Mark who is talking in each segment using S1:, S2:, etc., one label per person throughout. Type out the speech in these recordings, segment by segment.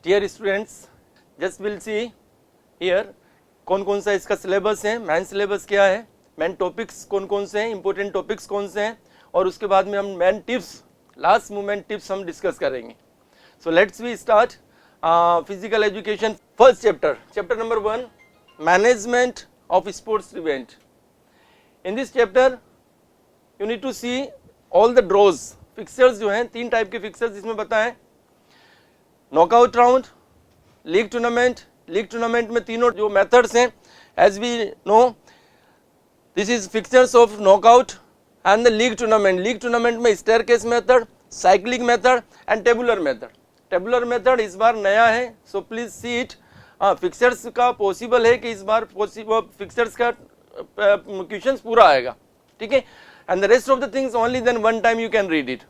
S1: Dear students, just will see here कौन कौन सा इसका सिलेबस है, मेन सिलेबस क्या है, मेन टॉपिक्स कौन कौन से हैं, इंपॉर्टेंट टॉपिक्स कौन से हैं, और उसके बाद में हम main tips, last moment tips हम डिस्कस करेंगे. So let's we start physical education first chapter, chapter number 1, management of sports event. In this chapter you need to see all the draws. Fixtures जो हैं, 3 type के fixtures इसमें बताएं. Knockout round, league tournament. League tournament में तीनों जो methods हैं, as we know this is fixtures of knockout and the league tournament. League tournament में staircase method, cycling method and tabular method. Tabular method इस बार नया है, so please see it. Fixers का possible है कि इस बार फिक्सर्स का क्वेश्चंस पूरा आएगा, ठीक है. And the rest of the things only then one time you can read it.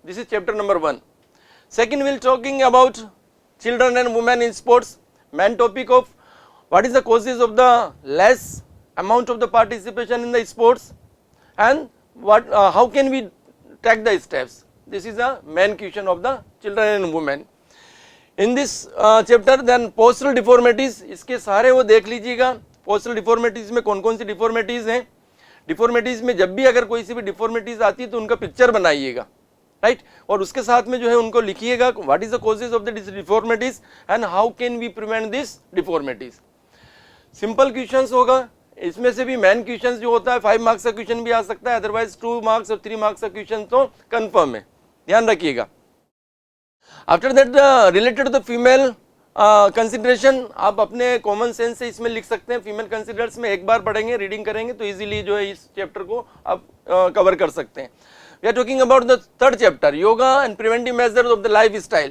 S1: This is chapter number 1. Second, we'll talking about children and women in sports. Main topic of what is the causes of the less amount of the participation in the sports and how can we take the steps. This is the main question of the children and women. In this chapter, then postural deformities, इसके सारे वो देख लीजिएगा. postural deformities में कौन कौन सी deformities हैं. deformities में जब भी अगर कोई सी भी deformities आती है तो उनका पिक्चर बनाइएगा, राइट. और उसके साथ में जो है उनको लिखिएगा what is the causes of the deformities and how can we prevent this deformities. Simple questions होगा. इसमें से भी मेन क्वेश्चंस जो होता है 5 मार्क्स का क्वेश्चन भी आ सकता है, अदरवाइज 2 मार्क्स और 3 मार्क्स का क्वेश्चन तो कंफर्म है, ध्यान रखिएगा. After that related to the female consideration, आप अपने कॉमन सेंस से इसमें लिख सकते हैं. फीमेल कंसिडर्स में एक बार पढ़ेंगे, रीडिंग करेंगे तो इजीली जो है इस चैप्टर को आप कवर कर सकते हैं. We are talking about the third chapter, yoga and preventive measures of the lifestyle.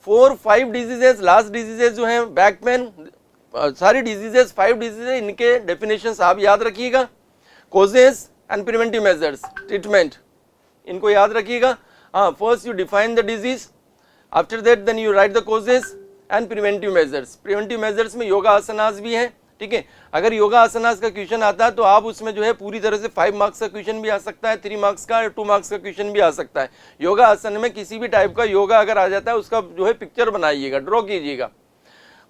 S1: 4-5 diseases, last diseases जो हैं बैक पेन, सारी diseases 5 diseases, इनके definitions आप याद रखिएगा. causes and preventive measures, treatment, इनको याद रखिएगा. First you define the disease, after that then you write the causes and preventive measures. preventive measures में योगा आसनास भी हैं, ठीक है. अगर योगा आसनास का क्वेश्चन आता है तो आप उसमें जो है पूरी तरह से 5 मार्क्स का क्वेश्चन भी आ सकता है, 3 मार्क्स का, 2 मार्क्स का क्वेश्चन भी आ सकता है. योगा आसन में किसी भी टाइप का योगा अगर आ जाता है उसका जो है पिक्चर बनाइएगा, ड्रॉ कीजिएगा.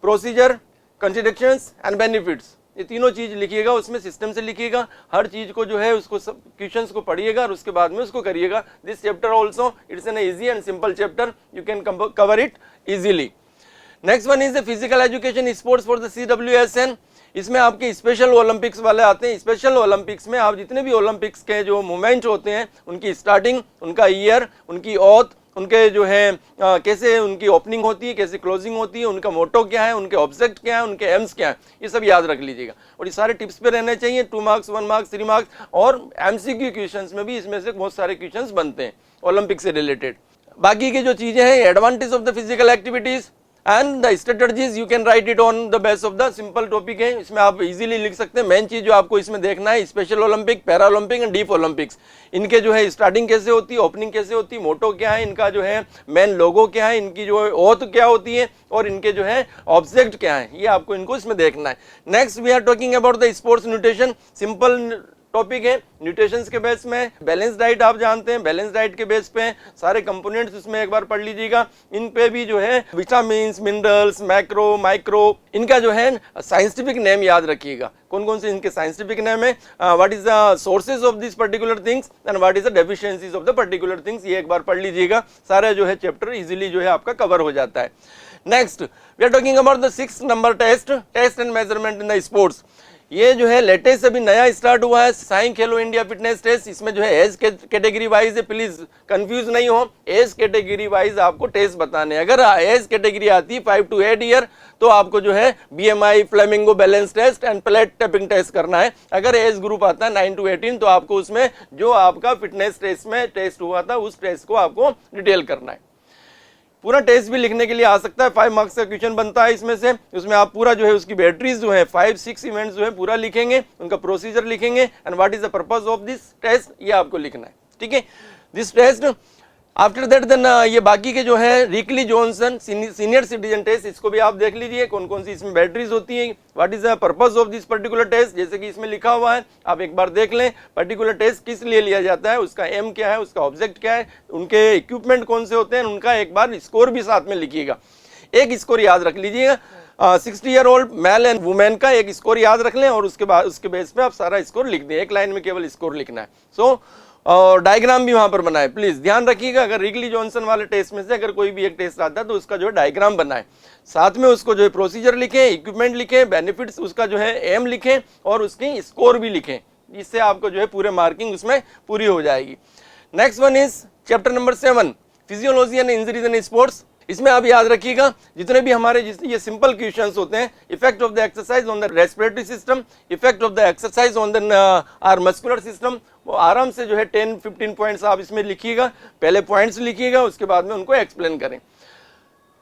S1: प्रोसीजर, कंट्रडिक्शंस एंड बेनिफिट्स, ये तीनों चीज लिखिएगा, उसमें सिस्टम से लिखिएगा. हर चीज को जो है उसको क्वेश्चंस को पढ़िएगा और उसके बाद में उसको करिएगा. This chapter also it's an easy and simple chapter, you can cover it easily. Next one is the physical education sports for the CWSN. इसमें आपके स्पेशल ओलंपिक्स वाले आते हैं. स्पेशल ओलंपिक्स में आप जितने भी ओलंपिक्स के जो मूवमेंट होते हैं उनकी स्टार्टिंग, उनका ईयर, उनकी ऑथ, उनके जो है कैसे उनकी ओपनिंग होती है, कैसे क्लोजिंग होती है, उनका मोटो क्या है, उनके ऑब्जेक्ट क्या है, उनके एम्स क्या है, ये सब याद रख लीजिएगा. और ये सारे टिप्स पे रहने चाहिए. 2 मार्क्स, 1 मार्क्स, 3 मार्क्स, और MCQ क्वेश्चंस में भी इसमें से बहुत सारे क्वेश्चंस बनते हैं ओलंपिक से रिलेटेड. बाकी की जो चीजें हैं, advantage of the physical activities and the strategies, you can write it on the base of the simple topic है, इसमें आप इजीली लिख सकते हैं. मेन चीज जो आपको इसमें देखना है, special Olympic, para Olympic and deep Olympics, इनके जो है स्टार्टिंग कैसे होती है, ओपनिंग कैसे होती है, मोटो क्या है, इनका जो है मेन लोगो क्या है, इनकी जो है ओथ क्या होती है, और इनके जो है ऑब्जेक्ट क्या है, ये आपको इनको इसमें देखना है. Next we are talking about the sports nutrition. Simple topic है. न्यूट्रिशंस के बेस में बैलेंस डाइट आप जानते हैं, बैलेंस डाइट के बेस पे सारे कंपोनेंट्स उसमें एक बार पढ़ लीजिएगा. इन पे भी जो है विटामिन्स, मिनरल्स, मैक्रो, माइक्रो, इनका जो है साइंटिफिक नेम याद रखिएगा. कौन कौन से इनके साइंटिफिक नेम है, what is the sources of this particular things and what is the deficiencies of the particular things, ये एक बार पढ़ लीजिएगा. सारा जो है चैप्टर इजीली जो है आपका कवर हो जाता है. Next we are talking about the 6 number test and measurement in the sports. ये जो है लेटेस्ट अभी नया स्टार्ट हुआ है, साई खेलो इंडिया फिटनेस टेस्ट. इसमें जो है एज कैटेगरी वाइज है, प्लीज कंफ्यूज नहीं हो. एज कैटेगरी वाइज आपको टेस्ट बताने. अगर एज कैटेगरी आती है 5 to 8 ईयर तो आपको जो है BMI, flamingo balance test and plate tapping test करना है. अगर एज ग्रुप आता है 9 to 18 तो आपको उसमें जो आपका फिटनेस टेस्ट में टेस्ट हुआ था उस टेस्ट को आपको डिटेल करना है. पूरा टेस्ट भी लिखने के लिए आ सकता है, 5 मार्क्स का क्वेश्चन बनता है इसमें से. उसमें आप पूरा जो है उसकी बैटरीज जो है 5-6 इवेंट्स जो है पूरा लिखेंगे, उनका प्रोसीजर लिखेंगे and what is the purpose of this test, ये आपको लिखना है, ठीक है. This test after that then ये बाकी के जो है Rikli Johnson senior citizen test, इसको भी आप देख लीजिए कौन कौन सी इसमें बैटरीज होती हैं, what is the purpose of this particular test. जैसे कि इसमें लिखा हुआ है, आप एक बार देख लें पर्टिकुलर टेस्ट किस लिए लिया जाता है, उसका एम क्या है, उसका ऑब्जेक्ट क्या है, उनके इक्विपमेंट कौन से होते हैं, उनका एक बार स्कोर भी साथ में लिखिएगा. एक स्कोर याद रख लीजिएगा, 60 year old male and women का एक स्कोर याद रख लें और उसके बाद उसके बेस पे आप सारा स्कोर लिख दें, एक लाइन में केवल स्कोर लिखना है। सो और डायग्राम भी वहां पर बनाए, प्लीज ध्यान रखिएगा। अगर रिगली जॉनसन वाले टेस्ट में से अगर कोई भी एक टेस्ट आता है तो उसका जो है डायग्राम बनाए, साथ में उसको जो है प्रोसीजर लिखें, इक्विपमेंट लिखें, बेनिफिट्स उसका जो है एम लिखें और उसकी स्कोर भी लिखें, जिससे आपको जो है पूरे मार्किंग उसमें पूरी हो जाएगी। Next one is chapter number 7, physiology and injuries in sports. इसमें आप याद रखिएगा जितने भी हमारे ये सिंपल क्वेश्चंस होते हैं, effect of the exercise on the respiratory system, effect of the exercise on the our muscular system, वो आराम से जो है 10-15 पॉइंट्स आप इसमें लिखिएगा, पहले पॉइंट्स लिखिएगा उसके बाद में उनको एक्सप्लेन करें।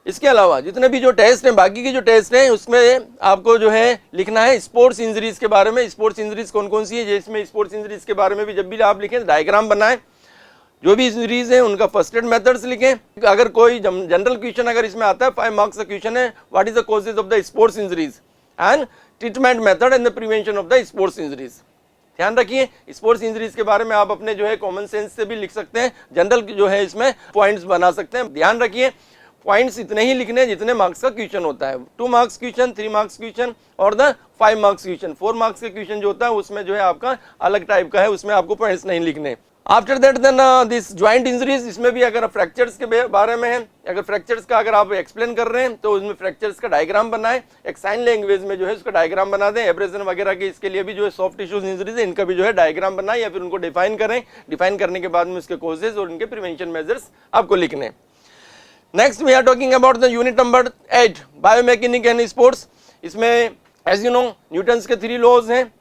S1: इसके अलावा जितने भी जो टेस्ट हैं, बाकी के जो टेस्ट हैं उसमें आपको जो है लिखना है स्पोर्ट्स इंजरीज के बारे में। स्पोर्ट्स इंजरीज कौन कौन सी है, जिसमें स्पोर्ट्स इंजरीज के बारे में भी जब भी आप लिखें डायग्राम बनाएं, जो भी इंजरीज हैं उनका फर्स्ट एड मेथड्स लिखें। अगर कोई जनरल क्वेश्चन अगर इसमें आता है 5 मार्क्स का क्वेश्चन है, what is the causes of the sports injuries and treatment method and the prevention of the sports injuries. ध्यान रखिए स्पोर्ट्स इंजरीज के बारे में आप अपने जो है कॉमन सेंस से भी लिख सकते हैं, जनरल जो है इसमें पॉइंट्स बना सकते हैं। ध्यान रखिए पॉइंट्स इतने ही लिखने हैं जितने मार्क्स का क्वेश्चन होता है, 2 मार्क्स क्वेश्चन, 3 मार्क्स क्वेश्चन और द 5 मार्क्स क्वेश्चन। 4 मार्क्स के क्वेश्चन जो होता है उसमें जो है आपका अलग टाइप का है, उसमें आपको पॉइंट्स नहीं लिखने। After that then this joint injuries, इसमें भी अगर फ्रैक्चर्स के बारे में है, अगर फ्रैक्चर्स का अगर आप एक्सप्लेन कर रहे हैं तो उसमें फ्रैक्चर्स का डायग्राम बनाएं, एक साइन लैंग्वेज में जो है उसका डायग्राम बना दें। एब्रेजन वगैरह के इसके लिए भी जो है सॉफ्ट टिश्यूज इंजरीज है, इनका भी जो है डायग्राम बनाएं या फिर उनको डिफाइन करें। डिफाइन करने के बाद में उसके कॉजेज और इनके प्रिवेंशन मेजर्स आपको लिखने। Next we are talking about the unit number 8, biomechanic and sports. इसमें एज यू नो न्यूटन्स के 3 लॉज हैं,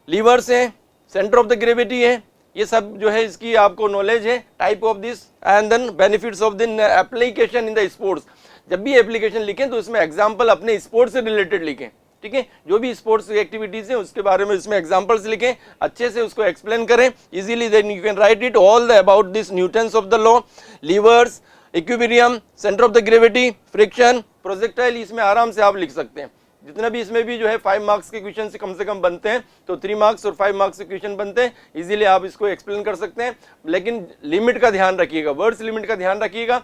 S1: लीवर्स हैं, सेंटर ऑफ द ग्रेविटी है, ये सब जो है इसकी आपको नॉलेज है। Type of this and then benefits of the application in the sports. जब भी एप्लीकेशन लिखें तो इसमें एग्जांपल अपने स्पोर्ट्स से रिलेटेड लिखें, ठीक है। जो भी स्पोर्ट्स एक्टिविटीज हैं उसके बारे में इसमें एग्जांपल्स लिखें, अच्छे से उसको एक्सप्लेन करें easily, then you can write it all the about this newtons of the law, levers, equilibrium, centre of the gravity, friction, projectile, इसमें आराम से आप लिख सकते हैं। जितने भी इसमें भी जो है 5 मार्क्स के क्वेश्चन से कम बनते हैं, तो 3 मार्क्स और 5 मार्क्स के क्वेश्चन बनते हैं, इजीली आप इसको एक्सप्लेन कर सकते हैं। लेकिन लिमिट का ध्यान रखिएगा, वर्ड्स लिमिट का ध्यान रखिएगा।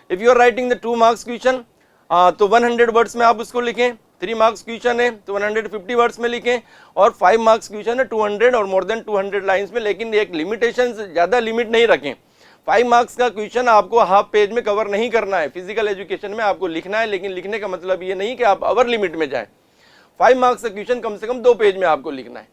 S1: If you are writing the 2 marks question तो 100 वर्ड्स में आप उसको लिखें, 3 मार्क्स क्वेश्चन है तो 150 वर्ड्स में लिखें, और 5 मार्क्स क्वेश्चन है 200 और मोर देन 200 लाइन्स में। लेकिन एक लिमिटेशन, ज़्यादा लिमिट नहीं रखें। 5 मार्क्स का क्वेश्चन आपको हाफ पेज में कवर नहीं करना है, फिजिकल एजुकेशन में आपको लिखना है, लेकिन लिखने का मतलब ये नहीं कि आप अवर लिमिट में जाएं। 5 मार्क्स का क्वेश्चन कम से कम 2 पेज में आपको लिखना है।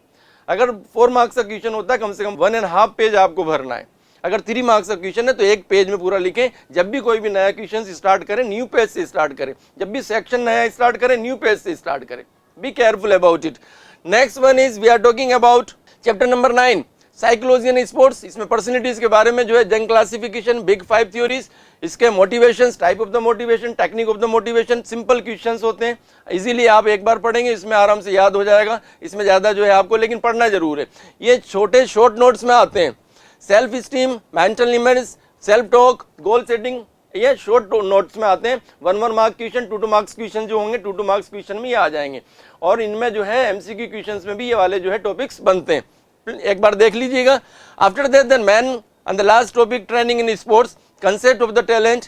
S1: अगर 4 मार्क्स का क्वेश्चन होता है कम से कम 1.5 पेज आपको भरना है। अगर 3 मार्क्स का क्वेश्चन है तो 1 पेज में पूरा लिखें। जब भी कोई भी नया क्वेश्चन स्टार्ट करें न्यू पेज से स्टार्ट करें, जब भी सेक्शन नया स्टार्ट करें न्यू पेज से स्टार्ट करें। Be careful about it. Next one is we are talking about chapter number 9, psychology and sports. इसमें पर्सनैलिटीज के बारे में जो है जंग क्लासिफिकेशन, बिग 5 थ्योरीज, इसके motivations, type of the motivation, technique of the motivation, simple questions होते हैं। Easily आप एक बार पढ़ेंगे इसमें आराम से याद हो जाएगा। इसमें ज़्यादा जो है आपको लेकिन पढ़ना जरूर है। ये छोटे शॉर्ट नोट्स में आते हैं। Self esteem, mental image, self talk, goal setting, ये शॉर्ट नोट्स में आते हैं। 1 मार्क क्वेश्चन, 2 मार्क्स क्वेश्चन जो होंगे 2 मार्क्स क्वेश्चन में ये आ जाएंगे। और इनमें जो है एमसीक्यू क्वेश्चंस में भी ये वाले जो है टॉपिक्स बनते हैं, एक बार देख लीजिएगा। After that then main and the last topic training in sports, concept of the talent,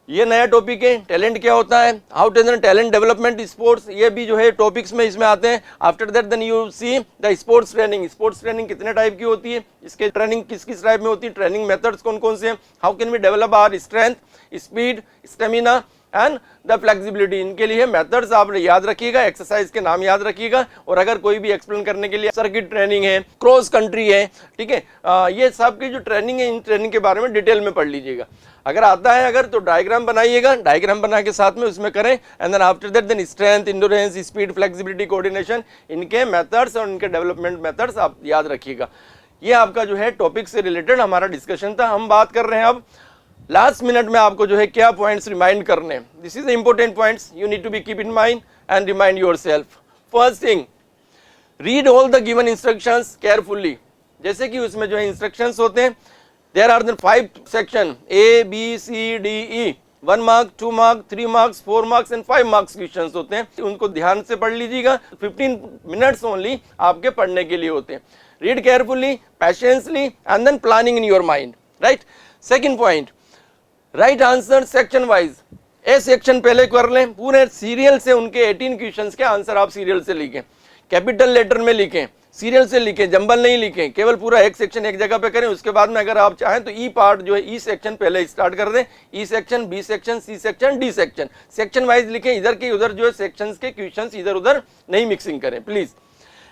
S1: ये नया टॉपिक है। टैलेंट क्या होता है, how to talent development sports, ये भी जो है टॉपिक्स में इसमें आते हैं। After that then you see the sports training, sports training कितने टाइप की होती है, इसके ट्रेनिंग किस किस टाइप में होती है, ट्रेनिंग मेथड्स कौन कौन से हैं, how can we develop our strength, speed, stamina and the flexibility. इनके लिए मेथड्स आप याद रखिएगा, एक्सरसाइज के नाम याद रखिएगा। और अगर कोई भी एक्सप्लेन करने के लिए सर्किट ट्रेनिंग है, क्रॉस कंट्री है, ठीक है, ये सब की जो ट्रेनिंग है इन ट्रेनिंग के बारे में डिटेल में पढ़ लीजिएगा। अगर आता है अगर तो डायग्राम बनाइएगा, डायग्राम बना के साथ में उसमें करें। And then after that then strength, endurance, speed, flexibility, coordination, इनके मेथड्स और इनके डेवलपमेंट मेथड्स आप याद रखिएगा। ये आपका जो है टॉपिक से रिलेटेड हमारा डिस्कशन था। हम बात कर रहे हैं अब लास्ट मिनट में आपको जो है क्या पॉइंट्स रिमाइंड करने। This is the important points you need to be keep in mind and remind yourself. First thing, read all the given instructions carefully. जैसे कि उसमें जो है इंस्ट्रक्शंस होते हैं, there are the 5 section A B C D E, 1 mark, 2 mark, 3 marks, 4 marks and 5 marks questions होते हैं। उनको ध्यान से पढ़ लीजिएगा। 15 मिनट्स ओनली आपके पढ़ने के लिए होते हैं। Read carefully, patiently and then planning in your mind, right. Second point, right answer section wise. A section पहले कर लें, पूरे सीरियल से उनके 18 क्वेश्चंस के आंसर आप सीरियल से लिखें, कैपिटल लेटर में लिखें, सीरियल से लिखें, जंबल नहीं लिखें, केवल पूरा एक सेक्शन एक जगह पे करें। उसके बाद में अगर आप चाहें तो ई पार्ट जो है ई सेक्शन पहले स्टार्ट कर दें, E section, B section, C section, D section, section wise लिखें, इधर के उधर जो है सेक्शंस के क्वेश्चंस इधर उधर नहीं मिक्सिंग करें please.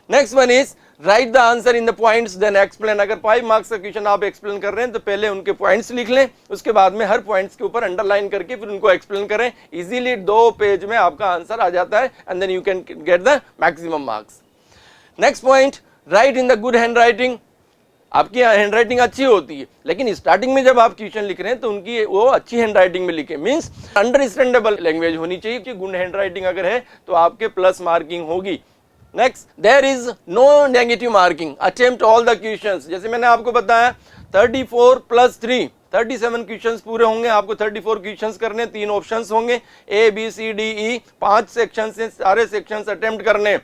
S1: Next one is write the answer in the points then explain. अगर 5 मार्क्स का क्वेश्चन आप एक्सप्लेन कर रहे हैं तो पहले उनके पॉइंट्स लिख लें, उसके बाद में हर पॉइंट्स के ऊपर अंडरलाइन करके फिर उनको एक्सप्लेन करें। इजीली 2 पेज में आपका आंसर आ जाता है and then you can get the maximum marks. Next point, write in the good handwriting. आपकी हैंड राइटिंग अच्छी होती है, लेकिन स्टार्टिंग में जब आप क्वेश्चन लिख रहे हैं तो उनकी वो अच्छी हैंड राइटिंग में लिखें, मीन्स अंडरस्टैंडेबल लैंग्वेज होनी चाहिए कि गुड हैंड राइटिंग अगर है तो आपके प्लस मार्किंग होगी। Next, there is no negative marking, attempt all the questions. जैसे मैंने आपको बताया 34 + 3 37 क्वेश्चंस पूरे होंगे, आपको 34 क्वेश्चंस करने, 3 ऑप्शंस होंगे A B C D E, 5 sections से सारे सेक्शंस अटेम्प्ट करने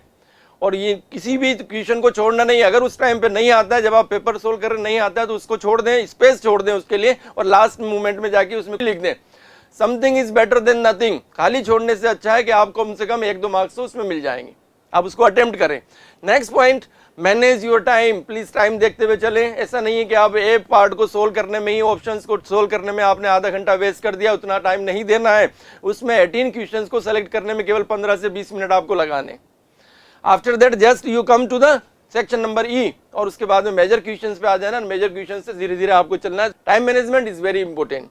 S1: और ये किसी भी क्वेश्चन को छोड़ना नहीं। अगर उस टाइम पे नहीं आता है, जब आप पेपर सोल्व कर नहीं आता है तो उसको छोड़ दें, स्पेस छोड़ दें उसके लिए और लास्ट मोमेंट में जाके उसमें लिख दें something is better than nothing. खाली छोड़ने से अच्छा है कि आपको कम से कम 1-2 मार्क्स तो उसमें मिल जाएंगे, आप उसको अटेम्प्ट करें। Next point, manage your time, please time देखते हुए चलें। ऐसा नहीं है कि आप एक पार्ट को सोल्व करने में ही, ऑप्शंस को सोल्व करने में आपने आधा घंटा वेस्ट कर दिया, उतना टाइम नहीं देना है। उसमें 18 क्वेश्चंस को सेलेक्ट करने में केवल 15 से 20 मिनट आपको लगाने। After that just you come to the section number E और उसके बाद में मेजर क्वेश्चंस पे आ जाना। मेजर क्वेश्चंस से धीरे धीरे आपको चलना है। Time management is very important.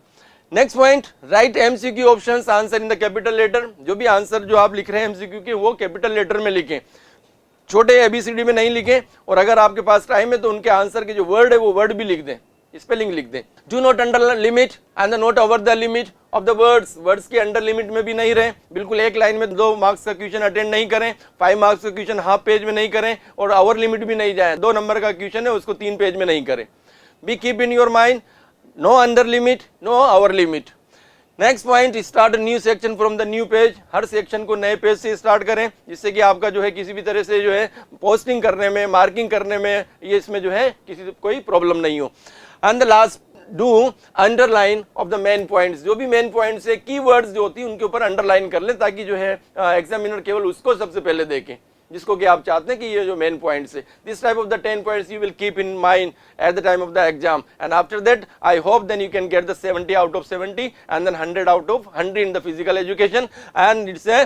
S1: Next point, write MCQ options answer in the capital letter. जो भी आंसर जो आप लिख रहे हैं एमसीक्यू के वो कैपिटल लेटर में लिखें, छोटे ABCD में नहीं लिखें। और अगर आपके पास टाइम है तो उनके आंसर के जो वर्ड है वो वर्ड भी लिख दें, स्पेलिंग लिख दें। Do not under limit and not over the limit of the words, words के अंडर लिमिट में भी नहीं रहे। बिल्कुल एक लाइन में 2 मार्क्स का क्वेश्चन अटेंड नहीं करें, 5 मार्क्स का क्वेश्चन हाफ पेज में नहीं करें और ओवर लिमिट भी नहीं जाए। 2 नंबर का क्वेश्चन है उसको 3 पेज में नहीं करें। Be keep in your mind, no under limit, no over limit. Next point, start new section from the new page. हर सेक्शन को नए पेज से स्टार्ट करें, जिससे कि आपका जो है किसी भी तरह से जो है पोस्टिंग करने में, मार्किंग करने में, ये इसमें जो है किसी कोई प्रॉब्लम नहीं हो। And the last, do underline of the main points. जो भी मेन पॉइंट्स है, कीवर्ड्स जो होती है उनके ऊपर अंडरलाइन कर ले, ताकि जो है एग्जामिनर केवल उसको सबसे पहले देखें जिसको कि आप चाहते हैं कि ये जो मेन पॉइंट्स है। This type of the 10 points you will keep in mind at the time of the exam and after that I hope then you can get the 70 out of 70 and then 100 out of 100 in the physical education. And it's a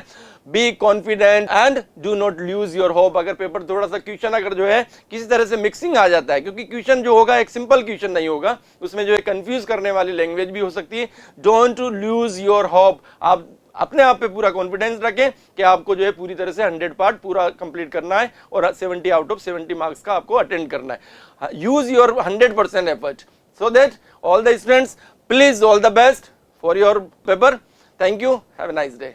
S1: be confident and do not lose your hope. अगर paper थोड़ा सा question अगर जो है किसी तरह से mixing आ जाता है, क्योंकि क्वेश्चन जो होगा एक सिंपल क्वेश्चन नहीं होगा, उसमें जो है कंफ्यूज करने वाली लैंग्वेज भी हो सकती है। Don't to lose your hope. आप अपने आप पे पूरा कॉन्फिडेंस रखें कि आपको जो है पूरी तरह से 100 पार्ट पूरा कंप्लीट करना है और 70 आउट ऑफ 70 मार्क्स का आपको अटेंड करना है। Use your 100% effort so that all the students, please all the best for your paper. Thank you, have a nice day.